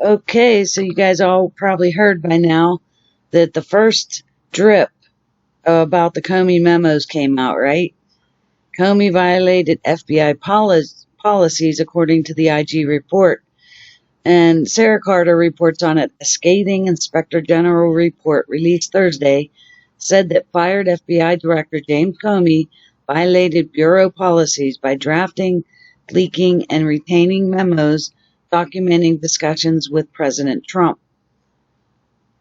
Okay, so you guys all probably heard by now that the first drip about the Comey memos came out, right? Comey violated FBI policies according to the IG report. And Sarah Carter reports on it. A scathing Inspector General report released Thursday said that fired FBI Director James Comey violated Bureau policies by drafting, leaking, and retaining memos documenting discussions with President Trump.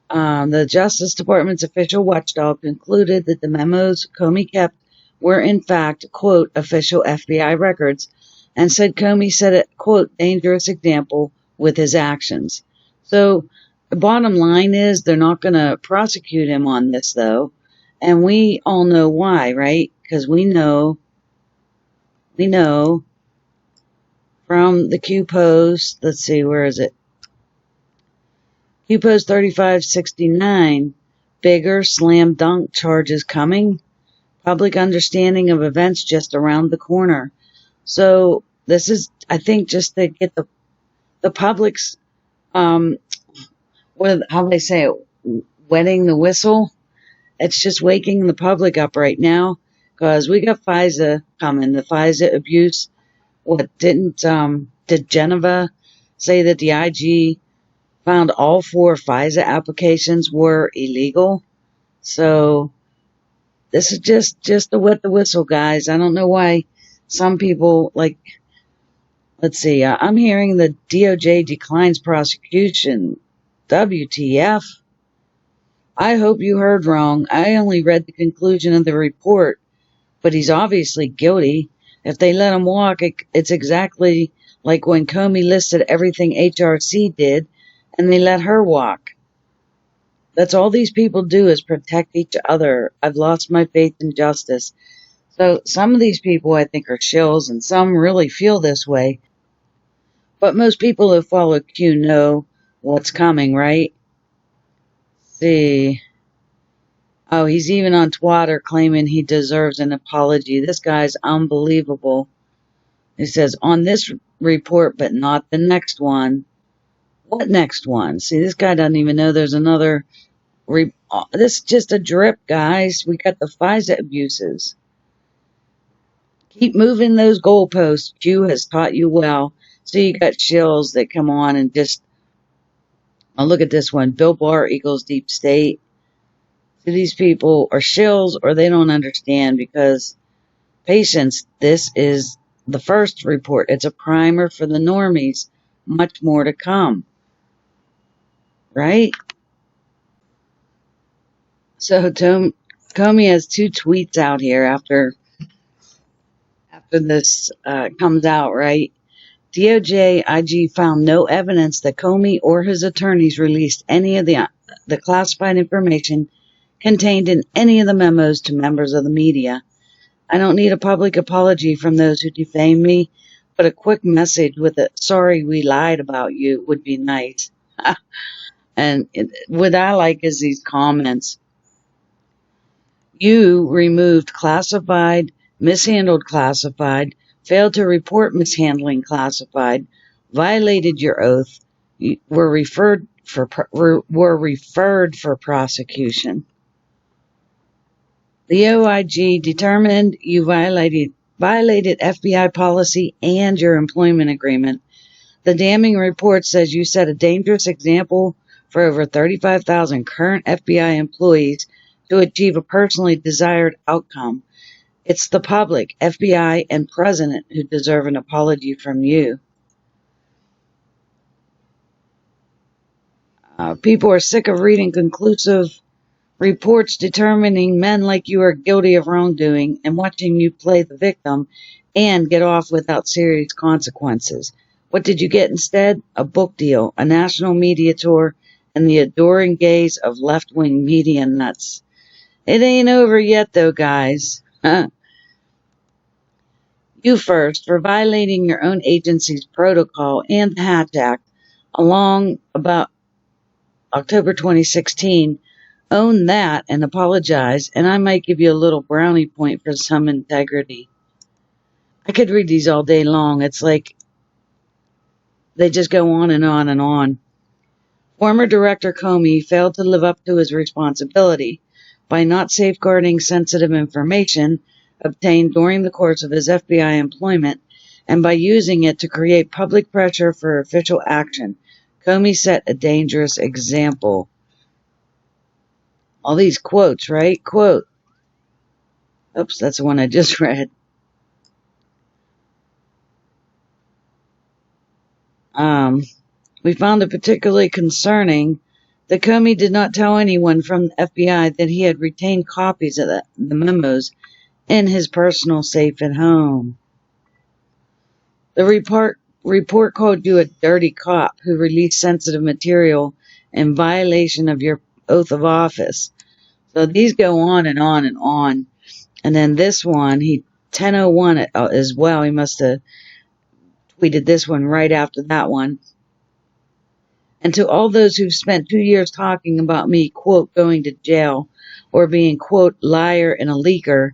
The Justice Department's official watchdog concluded that the memos Comey kept were in fact, quote, official FBI records, and said Comey set a, quote, dangerous example with his actions. So the bottom line is they're not going to prosecute him on this, though. And we all know why, right? Because we know from the Q Post, let's see, where is it? Q Post 3569, bigger slam dunk charges coming. Public understanding of events just around the corner. So this is, I think, just to get the public's, how they say it, wetting the whistle. It's just waking the public up right now because we got FISA coming. The FISA abuse. Did Geneva say that the IG found all 4 FISA applications were illegal? So this is just to wet the whistle, guys. I don't know why some people, like, let's see, I'm hearing the DOJ declines prosecution. WTF? I hope you heard wrong. I only read the conclusion of the report, but he's obviously guilty. If they let him walk, it's exactly like when Comey listed everything HRC did and they let her walk. That's all these people do is protect each other. I've lost my faith in justice. So some of these people I think are shills and some really feel this way. But most people who follow Q know what's coming, right? See. Oh, he's even on Twitter claiming he deserves an apology. This guy's unbelievable. He says, on this report, but not the next one. What next one? See, this guy doesn't even know there's another. This is just a drip, guys. We got the FISA abuses. Keep moving those goalposts. Q has taught you well. So you got shills that come on and just, oh, look at this one. Bill Barr equals deep state. So these people are shills or they don't understand because patience, this is the first report. It's a primer for the normies. Much more to come. Right? So Comey has 2 tweets out here after this comes out, right? DOJ IG found no evidence that Comey or his attorneys released any of the classified information contained in any of the memos to members of the media. I don't need a public apology from those who defame me, but a quick message with a sorry we lied about you would be nice. And what I like is these comments. You removed classified, mishandled classified, failed to report mishandling classified, violated your oath, were referred for prosecution. The OIG determined you violated FBI policy and your employment agreement. The damning report says you set a dangerous example for over 35,000 current FBI employees to achieve a personally desired outcome. It's the public, FBI, and President who deserve an apology from you. People are sick of reading conclusive reports determining men like you are guilty of wrongdoing and watching you play the victim and get off without serious consequences. What did you get instead? A book deal, a national media tour, and the adoring gaze of left-wing media nuts. It ain't over yet, though, guys. You first, for violating your own agency's protocol and the Hatch Act, along about October 2016, own that and apologize, and I might give you a little brownie point for some integrity. I could read these all day long. It's like they just go on and on and on. Former Director Comey failed to live up to his responsibility by not safeguarding sensitive information obtained during the course of his FBI employment and by using it to create public pressure for official action. Comey set a dangerous example. All these quotes, right? Quote. Oops, that's the one I just read. We found it particularly concerning that Comey did not tell anyone from the FBI that he had retained copies of the memos in his personal safe at home. The report called you a dirty cop who released sensitive material in violation of your oath of office. So these go on and on and on. And then this one, 10:01 as well. He must have tweeted this one right after that one. And to all those who've spent 2 years talking about me, quote, going to jail or being, quote, liar and a leaker,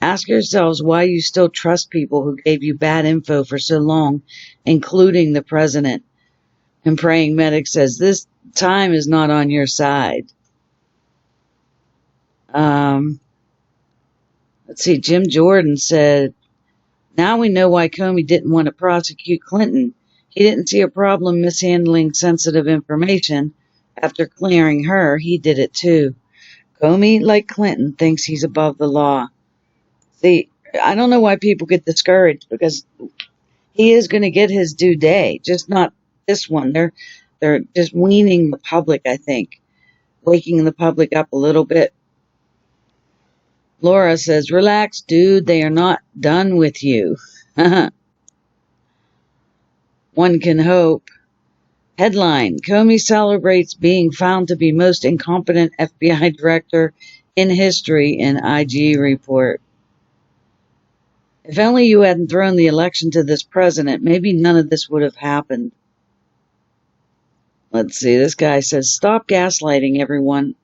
ask yourselves why you still trust people who gave you bad info for so long, including the president. And Praying Medic says, this time is not on your side. Let's see, Jim Jordan said, now we know why Comey didn't want to prosecute Clinton. He didn't see a problem mishandling sensitive information. After clearing her, he did it too. Comey, like Clinton, thinks he's above the law. See, I don't know why people get discouraged, because he is going to get his due day, just not this one. They're just weaning the public, I think, waking the public up a little bit. Laura says, relax, dude, they are not done with you. One can hope. Headline, Comey celebrates being found to be most incompetent FBI director in history in IG report. If only you hadn't thrown the election to this president, maybe none of this would have happened. Let's see, this guy says, stop gaslighting everyone.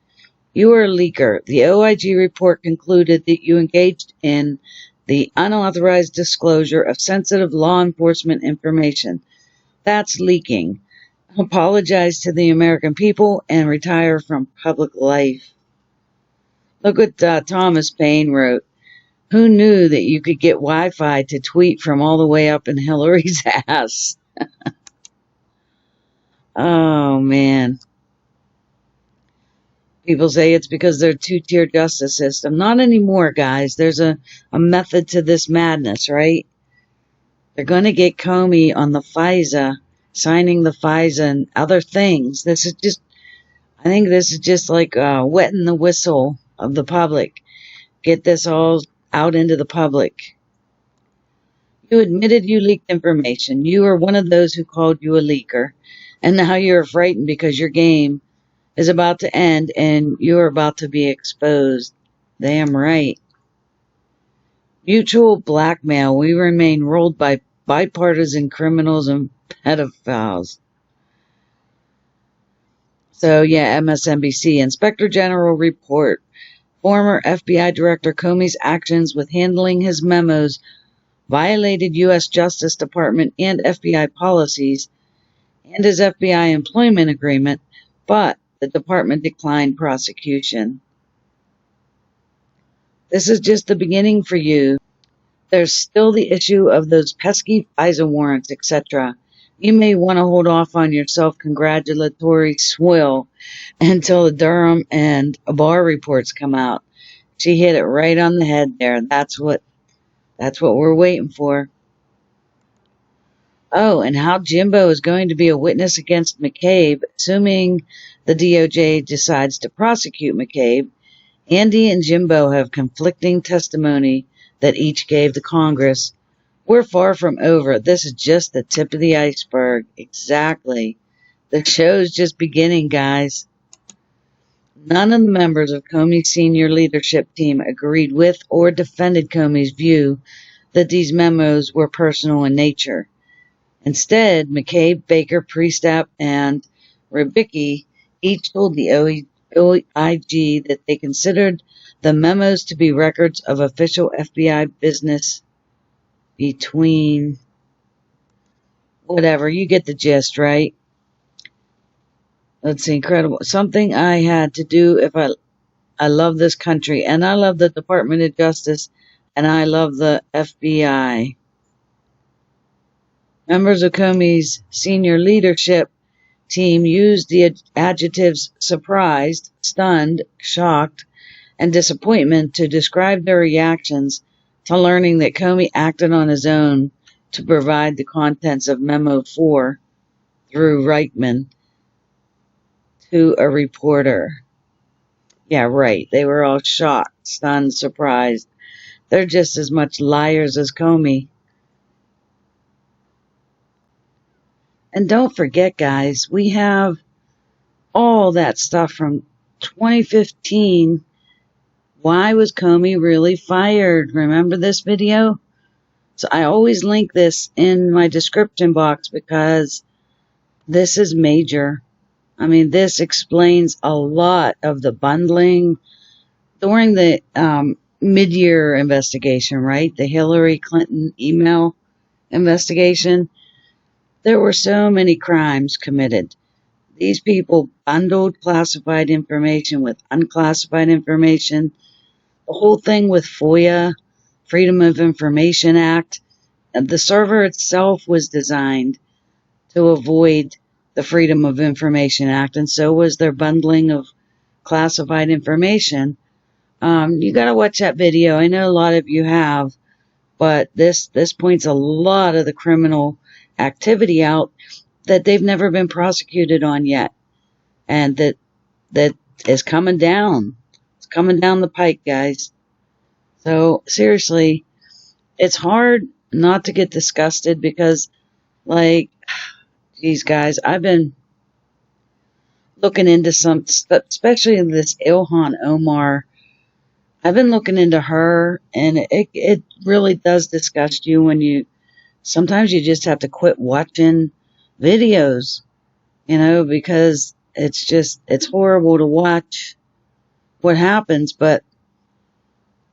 You are a leaker. The OIG report concluded that you engaged in the unauthorized disclosure of sensitive law enforcement information. That's leaking. Apologize to the American people and retire from public life. Look what Thomas Paine wrote. Who knew that you could get Wi-Fi to tweet from all the way up in Hillary's ass? Oh, man. People say it's because they're a two-tier justice system. Not anymore, guys. There's a method to this madness, right? They're going to get Comey on the FISA, signing the FISA and other things. I think this is just like wetting the whistle of the public. Get this all out into the public. You admitted you leaked information. You were one of those who called you a leaker. And now you're frightened because your game is about to end and you're about to be exposed. Damn right. Mutual blackmail. We remain ruled by bipartisan criminals and pedophiles. So yeah, MSNBC. Inspector General report. Former FBI Director Comey's actions with handling his memos violated U.S. Justice Department and FBI policies and his FBI employment agreement, but the department declined prosecution. This is just the beginning for you. There's still the issue of those pesky FISA warrants, etc. You may want to hold off on your self-congratulatory swill until the Durham and Barr reports come out. She hit it right on the head there. That's what we're waiting for. Oh, and how Jimbo is going to be a witness against McCabe, assuming the DOJ decides to prosecute McCabe. Andy and Jimbo have conflicting testimony that each gave to Congress. We're far from over. This is just the tip of the iceberg. Exactly. The show's just beginning, guys. None of the members of Comey's senior leadership team agreed with or defended Comey's view that these memos were personal in nature. Instead, McCabe, Baker, Priestap, and Rybicki each told the OIG that they considered the memos to be records of official FBI business between whatever. You get the gist, right? Let's see, incredible. Something I had to do if I love this country, and I love the Department of Justice, and I love the FBI. Members of Comey's senior leadership team used the adjectives surprised, stunned, shocked, and disappointment to describe their reactions to learning that Comey acted on his own to provide the contents of Memo 4 through Reichman to a reporter. Yeah, right. They were all shocked, stunned, surprised. They're just as much liars as Comey. And don't forget, guys, we have all that stuff from 2015. Why was Comey really fired? Remember this video? So I always link this in my description box because this is major. I mean, this explains a lot of the bundling during the mid-year investigation, right? The Hillary Clinton email investigation. There were so many crimes committed. These people bundled classified information with unclassified information. The whole thing with FOIA, Freedom of Information Act, the server itself was designed to avoid the Freedom of Information Act, and so was their bundling of classified information. You gotta watch that video. I know a lot of you have, but this points a lot of the criminal activity out that they've never been prosecuted on yet, and that is coming down. It's coming down the pike, guys. So seriously, it's hard not to get disgusted because, like, geez, guys, I've been looking into some stuff, especially this Ilhan Omar. I've been looking into her, and it really does disgust you when sometimes you just have to quit watching videos, because it's horrible to watch what happens, but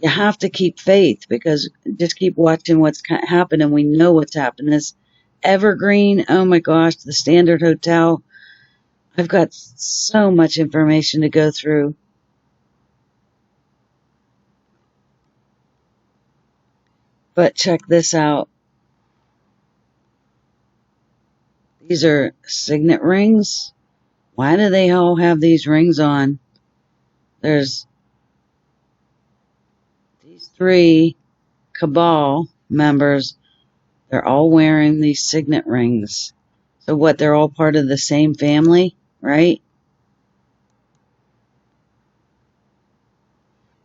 you have to keep faith because just keep watching what's happening. We know what's happened. This Evergreen, oh my gosh, the Standard Hotel. I've got so much information to go through. But check this out. These are signet rings. Why do they all have these rings on? There's these 3 cabal members. They're all wearing these signet rings. So what, they're all part of the same family, right?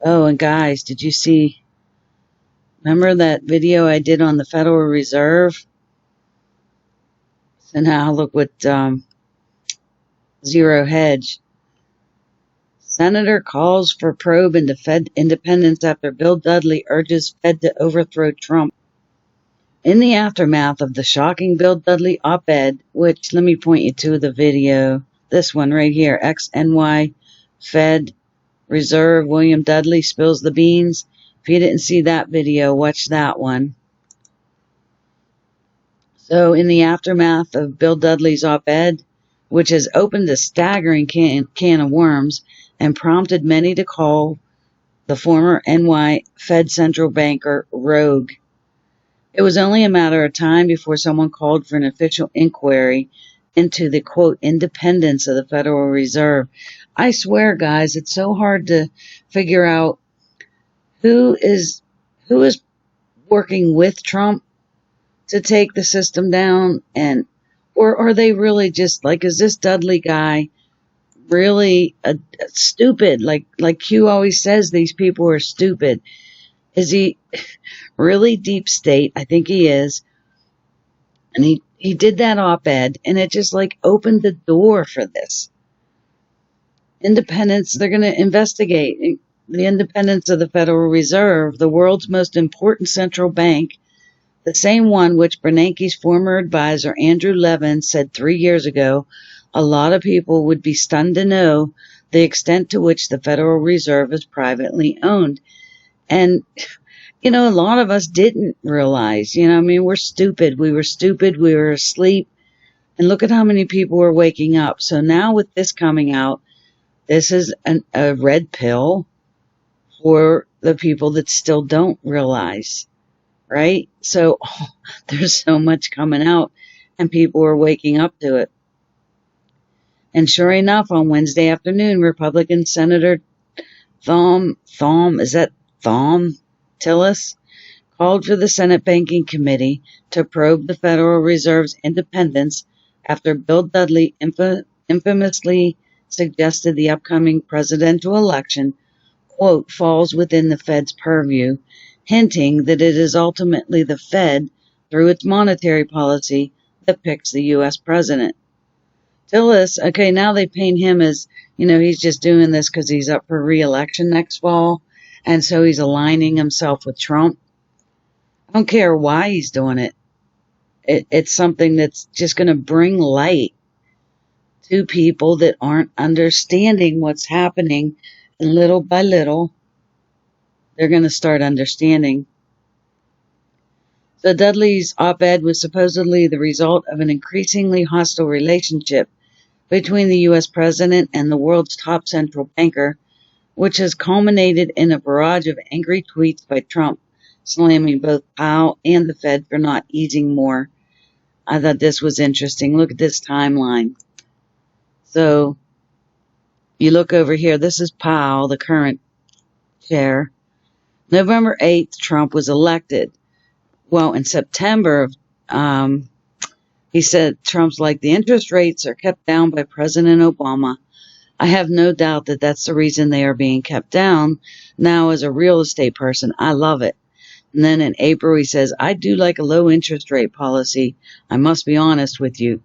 Oh, and guys, did you see, remember that video I did on the Federal Reserve? So now look what Zero Hedge. Senator calls for probe into Fed independence after Bill Dudley urges Fed to overthrow Trump. In the aftermath of the shocking Bill Dudley op-ed, which, let me point you to the video, this one right here, XNY Fed Reserve William Dudley spills the beans. If you didn't see that video, watch that one. So in the aftermath of Bill Dudley's op-ed, which has opened a staggering can of worms and prompted many to call the former NY Fed central banker rogue. It was only a matter of time before someone called for an official inquiry into the quote independence of the Federal Reserve. I swear, guys, it's so hard to figure out who is working with Trump to take the system down, and or are they really just like, is this Dudley guy really stupid? Like Q always says, these people are stupid. Is he really deep state? I think he is. And he did that op-ed, and it just like opened the door for this. Independence, they're going to investigate the independence of the Federal Reserve, the world's most important central bank, the same one which Bernanke's former advisor, Andrew Levin, said 3 years ago. A lot of people would be stunned to know the extent to which the Federal Reserve is privately owned. And, a lot of us didn't realize, we're stupid. We were stupid. We were asleep. And look at how many people were waking up. So now with this coming out, this is a red pill for the people that still don't realize, right? So there's so much coming out, and people are waking up to it. And sure enough, on Wednesday afternoon, Republican Senator Thom Tillis called for the Senate Banking Committee to probe the Federal Reserve's independence after Bill Dudley infamously suggested the upcoming presidential election, quote, falls within the Fed's purview, hinting that it is ultimately the Fed, through its monetary policy, that picks the U.S. president. Tillis, okay, now they paint him as, he's just doing this because he's up for re-election next fall, and so he's aligning himself with Trump. I don't care why he's doing it. It's something that's just going to bring light to people that aren't understanding what's happening, and little by little, they're going to start understanding. So Dudley's op-ed was supposedly the result of an increasingly hostile relationship between the U.S. president and the world's top central banker, which has culminated in a barrage of angry tweets by Trump, slamming both Powell and the Fed for not easing more. I thought this was interesting. Look at this timeline. So you look over here. This is Powell, the current chair. November 8th, Trump was elected. Well, in September, he said Trump's like, the interest rates are kept down by President Obama. I have no doubt that that's the reason they are being kept down. Now, as a real estate person, I love it. And then in April, he says, I do like a low interest rate policy. I must be honest with you.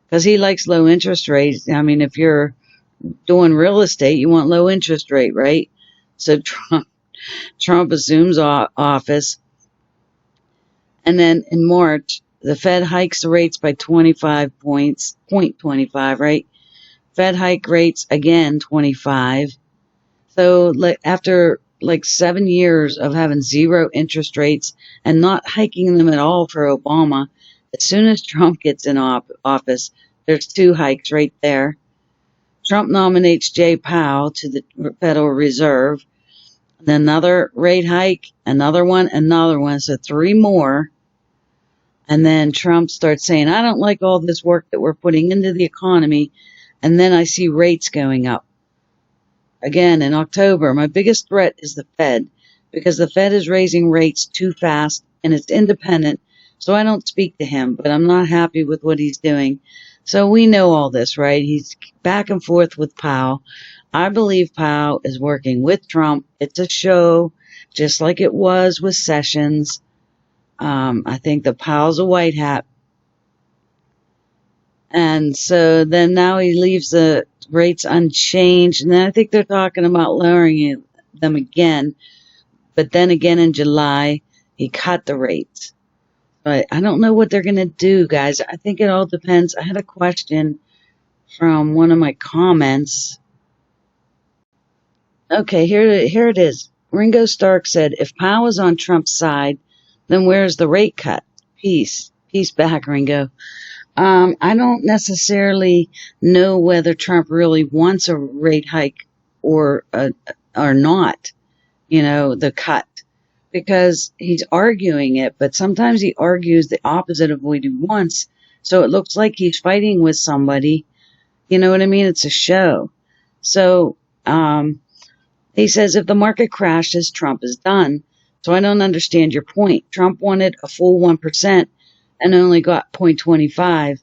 Because he likes low interest rates. I mean, if you're doing real estate, you want low interest rate, right? So Trump assumes office. And then in March, the Fed hikes the rates by 25 points, 0.25, right? Fed hike rates again, 25. So after 7 years of having zero interest rates and not hiking them at all for Obama, as soon as Trump gets in office, there's 2 hikes right there. Trump nominates Jay Powell to the Federal Reserve. Then another rate hike, another one, so 3 more. And then Trump starts saying, I don't like all this work that we're putting into the economy. And then I see rates going up. Again, in October, my biggest threat is the Fed, because the Fed is raising rates too fast and it's independent. So I don't speak to him, but I'm not happy with what he's doing. So we know all this, right? He's back and forth with Powell. I believe Powell is working with Trump. It's a show, just like it was with Sessions. I think the Powell's a white hat. And so then now he leaves the rates unchanged. And then I think they're talking about lowering them again. But then again in July, he cut the rates. But I don't know what they're going to do, guys. I think it all depends. I had a question from one of my comments. Okay, here it is. Ringo Stark said, if Powell is on Trump's side, then where's the rate cut? Peace back, Ringo. I don't necessarily know whether Trump really wants a rate hike or not, the cut. because he's arguing it, but sometimes he argues the opposite of what he wants. So it looks like he's fighting with somebody. You know what I mean? It's a show. So, he says if the market crashes, Trump is done. So I don't understand your point. Trump wanted a full 1% and only got 0.25.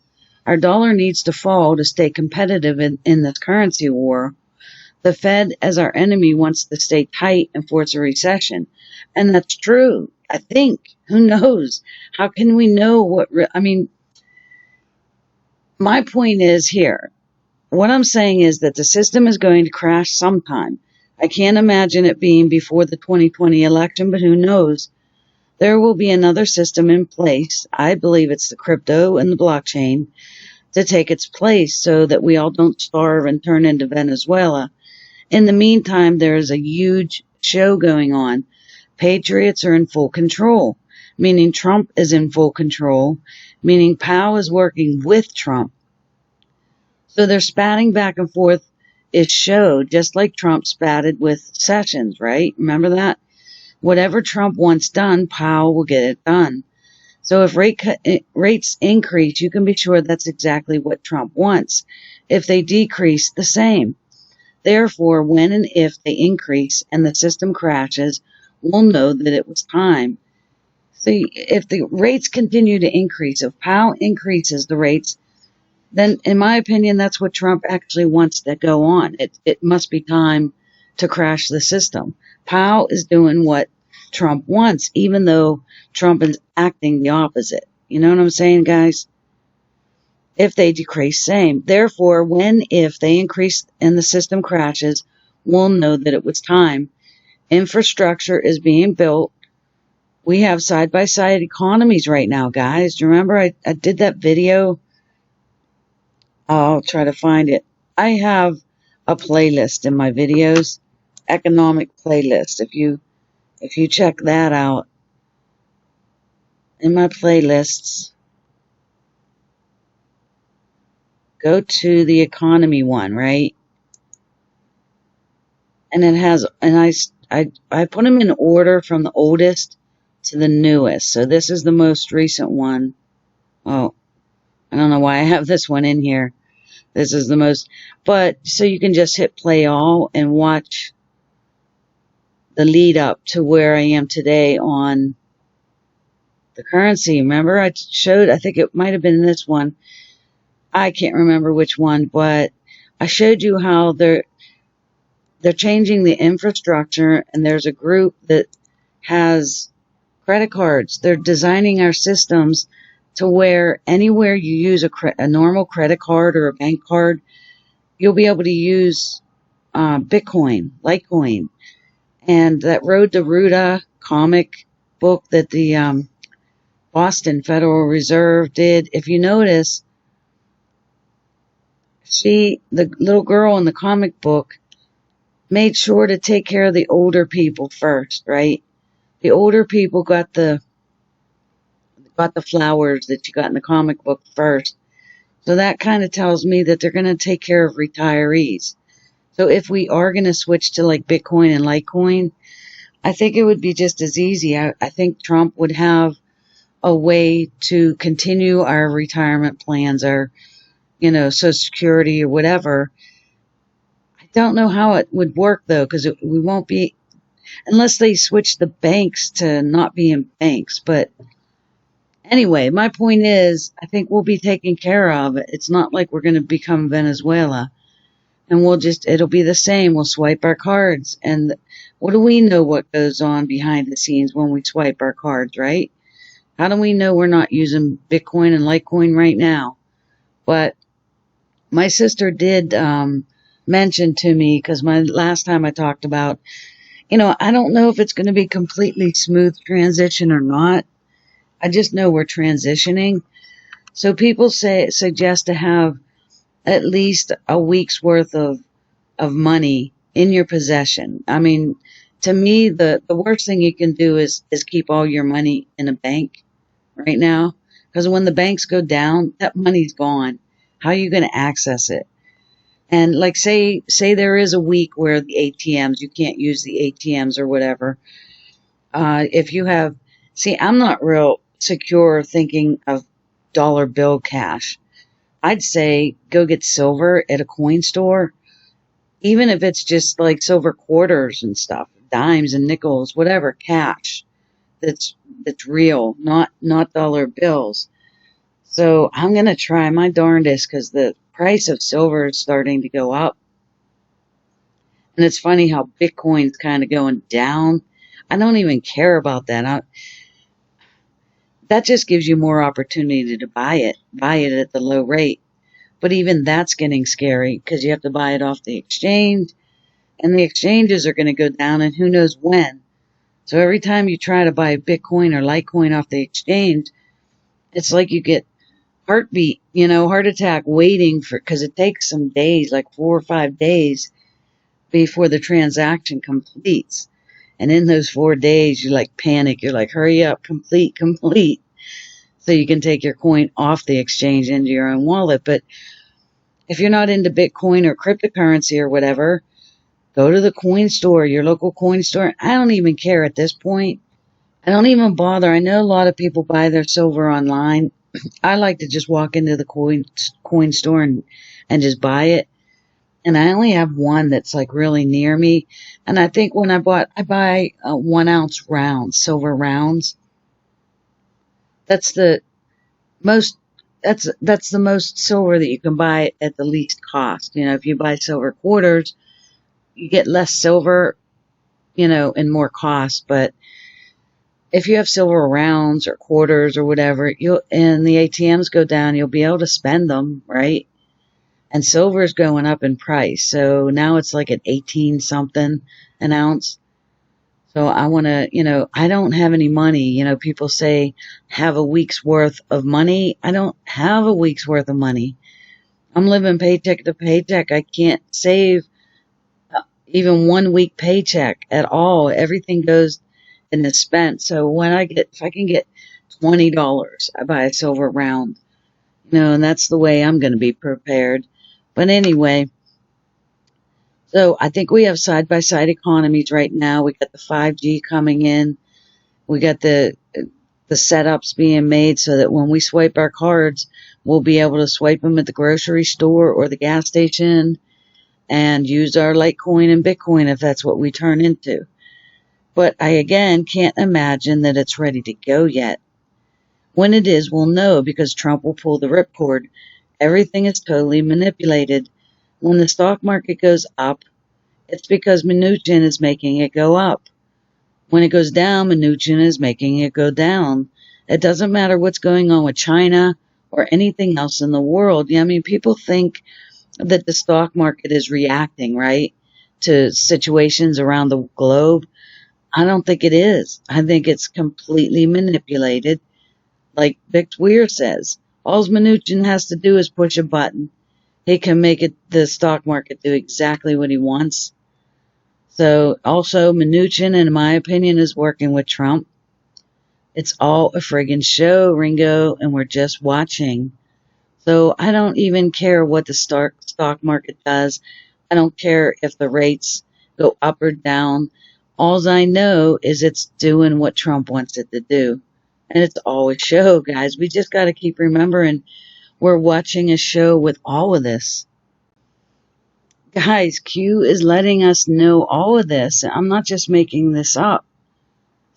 Our dollar needs to fall to stay competitive in this currency war. The Fed, as our enemy, wants to stay tight and force a recession. And that's true. I think. Who knows? How can we know what... my point is here. What I'm saying is that the system is going to crash sometime. I can't imagine it being before the 2020 election, but who knows? There will be another system in place. I believe it's the crypto and the blockchain to take its place so that we all don't starve and turn into Venezuela. In the meantime, there is a huge show going on. Patriots are in full control, meaning Trump is in full control, meaning Powell is working with Trump. So they're spatting back and forth is show, just like Trump spatted with Sessions, right? Remember that? Whatever Trump wants done, Powell will get it done. So if rates increase, you can be sure that's exactly what Trump wants. If they decrease, the same. Therefore, when and if they increase and the system crashes, we'll know that it was time. See, if the rates continue to increase, if Powell increases the rates, then in my opinion, that's what Trump actually wants to go on. It must be time to crash the system. Powell is doing what Trump wants, even though Trump is acting the opposite. You know what I'm saying, guys? If they decrease, same. Therefore, if they increase and the system crashes, we'll know that it was time. Infrastructure is being built. We have side-by-side economies right now, guys. Do you remember I did that video? I'll try to find it. I have a playlist in my videos, economic playlist. If you check that out in my playlists, go to the economy one, right? And it has, and I put them in order from the oldest to the newest. So this is the most recent one. Oh, I don't know why I have this one in here. This is the most, but so you can just hit play all and watch the lead up to where I am today on the currency. Remember I showed, I think it might have been this one. I can't remember which one, but I showed you how they're changing the infrastructure, and there's a group that has credit cards. They're designing our systems to where anywhere you use a normal credit card or a bank card, you'll be able to use Bitcoin, Litecoin. And that Road to Ruta comic book that the Boston Federal Reserve did, if you notice, the little girl in the comic book made sure to take care of the older people first, right? The older people got the flowers that you got in the comic book first. So that kind of tells me that they're going to take care of retirees. So if we are going to switch to like Bitcoin and Litecoin, I think it would be just as easy. I think Trump would have a way to continue our retirement plans, our, Social Security or whatever. I don't know how it would work though, because we won't be, unless they switch the banks to not being banks. But anyway, my point is, I think we'll be taken care of. It's not like we're going to become Venezuela. And it'll be the same. We'll swipe our cards. And what do we know what goes on behind the scenes when we swipe our cards, right? How do we know we're not using Bitcoin and Litecoin right now? But my sister did mention to me, because last time I talked about, I don't know if it's going to be completely smooth transition or not. I just know we're transitioning. So people suggest to have at least a week's worth of money in your possession. I mean, to me, the worst thing you can do is keep all your money in a bank right now. Because when the banks go down, that money's gone. How are you going to access it? And like say there is a week where the ATMs, you can't use the ATMs or whatever. If you have, see, I'm not real secure thinking of dollar bill cash. I'd say go get silver at a coin store, even if it's just like silver quarters and stuff, dimes and nickels, whatever, cash that's real, not dollar bills. So I'm gonna try my darndest because the price of silver is starting to go up. And it's funny how Bitcoin's kind of going down. I don't even care about that. That just gives you more opportunity to buy it at the low rate. But even that's getting scary because you have to buy it off the exchange, and the exchanges are going to go down, and who knows when. So every time you try to buy Bitcoin or Litecoin off the exchange, it's like you get heartbeat, heart attack waiting for, because it takes some days, like 4 or 5 days before the transaction completes. And in those 4 days, you like panic. You're like, hurry up, complete, so you can take your coin off the exchange into your own wallet. But if you're not into Bitcoin or cryptocurrency or whatever, go to the coin store, your local coin store. I don't even care at this point. I don't even bother. I know a lot of people buy their silver online. I like to just walk into the coin store and just buy it. And I only have one that's like really near me. And I think when I buy 1 ounce rounds, silver rounds. That's the most, that's the most silver that you can buy at the least cost. If you buy silver quarters, you get less silver, and more cost. But if you have silver rounds or quarters or whatever, and the ATMs go down, you'll be able to spend them, right? And silver is going up in price. So now it's like at 18 something an ounce. So I want to, I don't have any money. People say have a week's worth of money. I don't have a week's worth of money. I'm living paycheck to paycheck. I can't save even 1 week paycheck at all. Everything goes and is spent. So if I can get $20, I buy a silver round, and that's the way I'm going to be prepared. But anyway, so I think we have side-by-side economies right now. We got the 5G coming in. We got the setups being made so that when we swipe our cards, we'll be able to swipe them at the grocery store or the gas station and use our Litecoin and Bitcoin if that's what we turn into. But I, again, can't imagine that it's ready to go yet. When it is, we'll know because Trump will pull the ripcord. Everything is totally manipulated. When the stock market goes up, it's because Mnuchin is making it go up. When it goes down, Mnuchin is making it go down. It doesn't matter what's going on with China or anything else in the world. People think that the stock market is reacting, right, to situations around the globe. I don't think it is. I think it's completely manipulated. Like Vic Weir says, all Mnuchin has to do is push a button. He can make the stock market do exactly what he wants. So also Mnuchin, in my opinion, is working with Trump. It's all a friggin' show, Ringo, and we're just watching. So I don't even care what the stock market does. I don't care if the rates go up or down. All I know is it's doing what Trump wants it to do. And it's all a show, guys. We just got to keep remembering we're watching a show with all of this. Guys, Q is letting us know all of this. I'm not just making this up.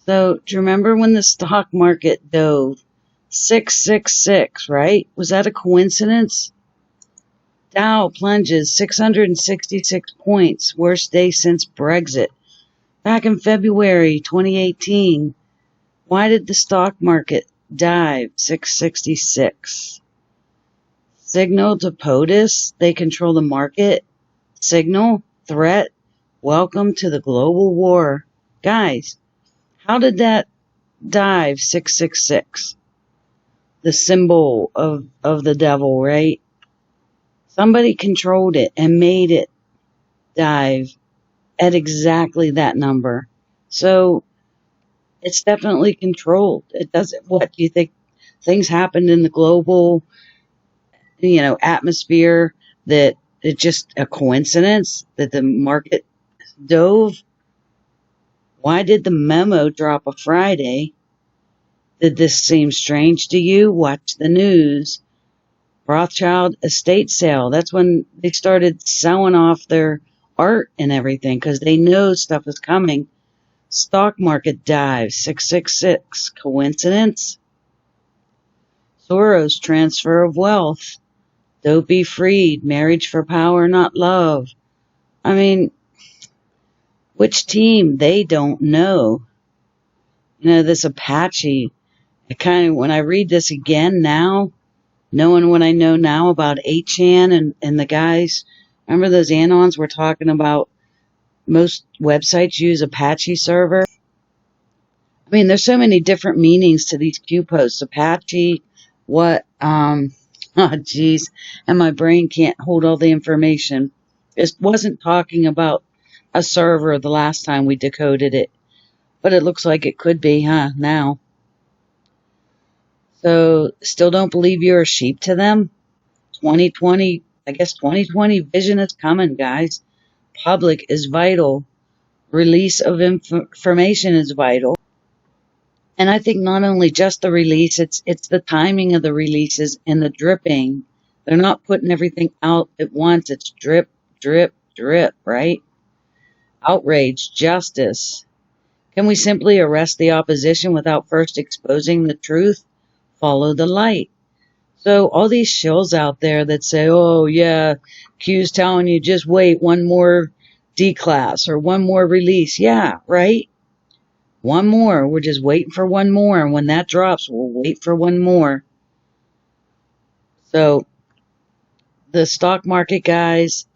So, do you remember when the stock market dove? 666, right? Was that a coincidence? Dow plunges 666 points, worst day since Brexit. Back in February 2018, why did the stock market dive 666? Signal to POTUS, they control the market. Signal, threat, welcome to the global war. Guys, how did that dive 666? The symbol of the devil, right? Somebody controlled it and made it dive at exactly that number. So it's definitely controlled. It doesn't, what do you think? Things happened in the global, atmosphere that it's just a coincidence that the market dove? Why did the memo drop a Friday? Did this seem strange to you? Watch the news. Rothschild estate sale. That's when they started selling off their art and everything because they know stuff is coming. Stock market dive, 666. Coincidence? Soros transfer of wealth. Don't be freed. Marriage for power, not love. I mean, which team? They don't know. You know, this Apache, when I read this again now, knowing what I know now about 8chan and the guys, remember those anons were talking about most websites use Apache server? I mean, there's so many different meanings to these Q posts. Apache, oh geez, and my brain can't hold all the information. It wasn't talking about a server the last time we decoded it, but it looks like it could be, now. So, still don't believe you're a sheep to them? 2020, I guess 2020 vision is coming, guys. Public is vital. Release of information is vital. And I think not only just the release, it's the timing of the releases and the dripping. They're not putting everything out at once. It's drip, drip, drip, right? Outrage, justice. Can we simply arrest the opposition without first exposing the truth? Follow the light. So all these shills out there that say, oh yeah, Q's telling you just wait one more D-class or one more release. Yeah, right? One more. We're just waiting for one more. And when that drops, we'll wait for one more. So the stock market guys,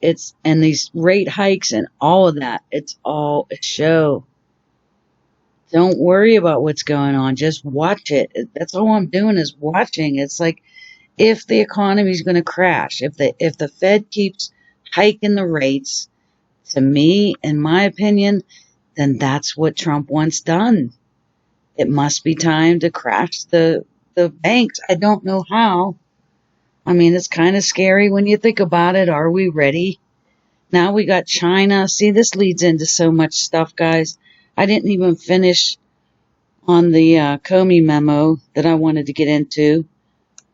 and these rate hikes and all of that, it's all a show. Don't worry about what's going on. Just watch it. That's all I'm doing is watching. It's like, if the economy is going to crash, if the Fed keeps hiking the rates, to me, in my opinion, then that's what Trump wants done. It must be time to crash the banks. I don't know how. I mean, it's kind of scary when you think about it. Are we ready? Now we got China. See, this leads into so much stuff, guys. I didn't even finish on the Comey memo that I wanted to get into.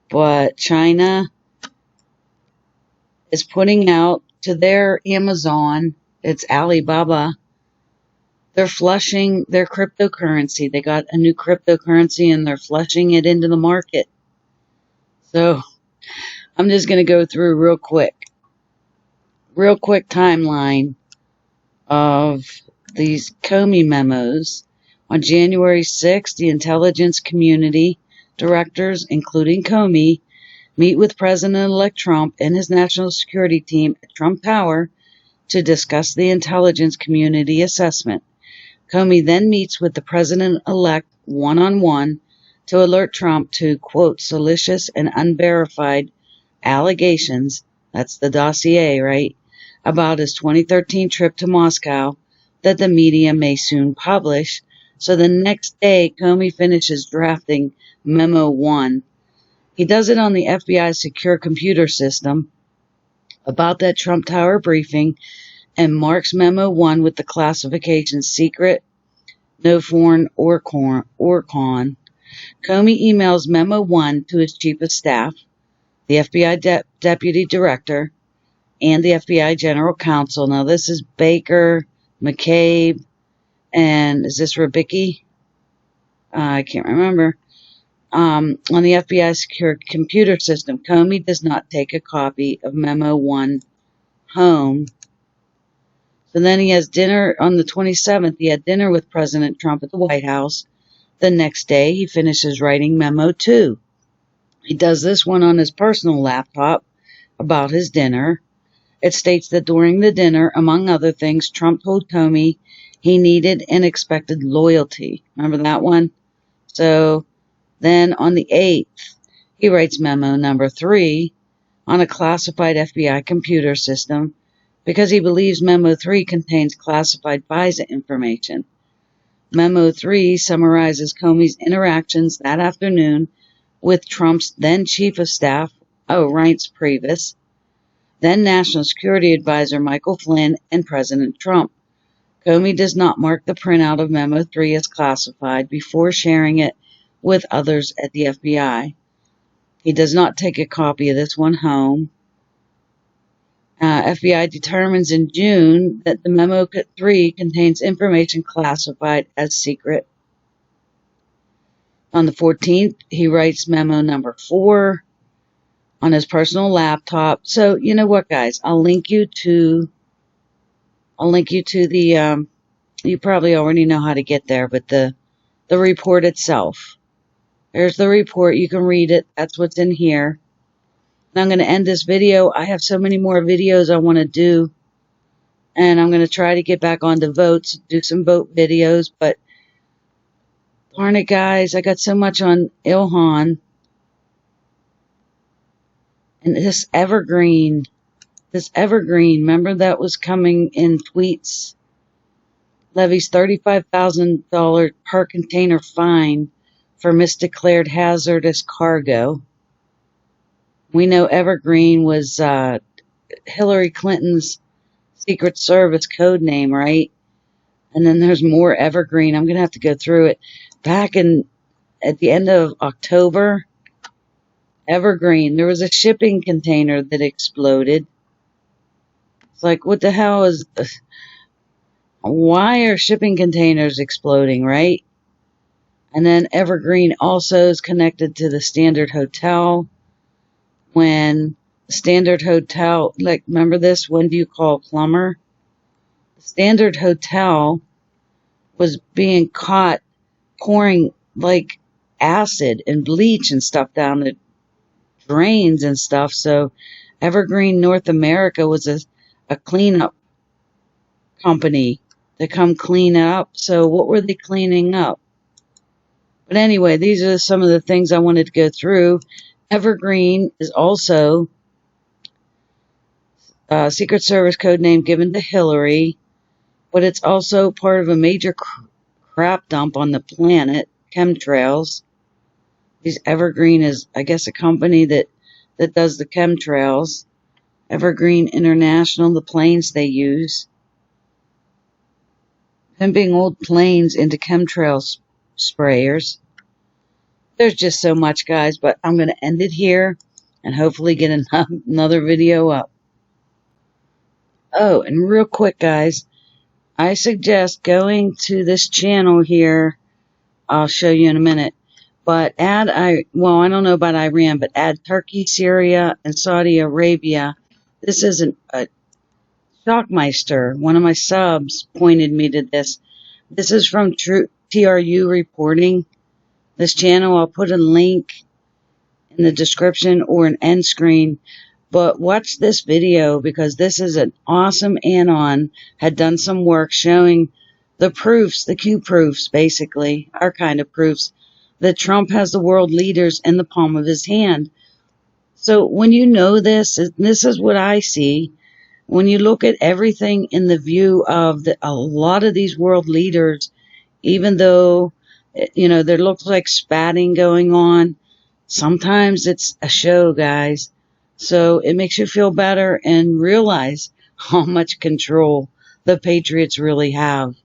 But China is putting out to their Amazon, it's Alibaba, they're flushing their cryptocurrency. They got a new cryptocurrency and they're flushing it into the market. So I'm just going to go through real quick timeline of these Comey memos. On January 6th, the intelligence community directors, including Comey, meet with President-elect Trump and his national security team at Trump Tower to discuss the intelligence community assessment. Comey then meets with the President-elect one-on-one to alert Trump to, quote, salacious and unverified allegations, that's the dossier, right, about his 2013 trip to Moscow that the media may soon publish. So the next day, Comey finishes drafting Memo 1. He does it on the FBI's secure computer system about that Trump Tower briefing and marks Memo 1 with the classification secret, no foreign or con. Comey emails Memo 1 to his chief of staff, the FBI deputy director, and the FBI general counsel. Now this is Baker, McCabe, and is this Ribicki? I can't remember. On the FBI secure computer system, Comey does not take a copy of Memo 1 home. So then he has dinner on the 27th. He had dinner with President Trump at the White House. The next day, he finishes writing Memo 2. He does this one on his personal laptop about his dinner. It states that during the dinner, among other things, Trump told Comey he needed and expected loyalty. Remember that one? So then on the 8th, he writes Memo number 3 on a classified FBI computer system because he believes Memo 3 contains classified FISA information. Memo 3 summarizes Comey's interactions that afternoon with Trump's then Chief of Staff, Reince Priebus, then National Security Advisor Michael Flynn, and President Trump. Comey does not mark the printout of Memo 3 as classified before sharing it with others at the FBI. He does not take a copy of this one home. FBI determines in June that the Memo 3 contains information classified as secret. On the 14th, he writes Memo number 4 on his personal laptop. So, you know what, guys? I'll link you to the, you probably already know how to get there, but the report itself. There's the report. You can read it. That's what's in here. And I'm going to end this video. I have so many more videos I want to do. And I'm going to try to get back on to votes, do some vote videos. But darn it, guys, I got so much on Ilhan. And this evergreen, remember that was coming in tweets? Levies $35,000 per container fine for misdeclared hazardous cargo. We know Evergreen was Hillary Clinton's Secret Service code name, right? And then there's more Evergreen. I'm going to have to go through it. Back at the end of October, Evergreen, there was a shipping container that exploded. It's like, what the hell is... Why are shipping containers exploding, right? And then Evergreen also is connected to the Standard Hotel. When the Standard Hotel, like, remember this? When do you call a plumber? The Standard Hotel was being caught pouring, like, acid and bleach and stuff down the drains and stuff. So Evergreen North America was a cleanup company to come clean up. So what were they cleaning up? But anyway, these are some of the things I wanted to go through. Evergreen is also a Secret Service code name given to Hillary, but it's also part of a major crap dump on the planet, chemtrails. These Evergreen is, I guess, a company that does the chemtrails. Evergreen International, the planes they use. Pimping old planes into chemtrail sprayers. There's just so much, guys, but I'm going to end it here and hopefully get another video up. Oh, and real quick, guys, I suggest going to this channel here. I'll show you in a minute. But I don't know about Iran, but add Turkey, Syria, and Saudi Arabia. This isn't a Shockmeister, one of my subs, pointed me to this. This is from TRU Reporting. This channel, I'll put a link in the description or an end screen. But watch this video because this is an awesome anon. Had done some work showing the proofs, the Q proofs, basically, our kind of proofs, that Trump has the world leaders in the palm of his hand. So when you know this is what I see. When you look at everything in the view of a lot of these world leaders, even though, you know, there looks like spatting going on, sometimes it's a show, guys. So it makes you feel better and realize how much control the Patriots really have.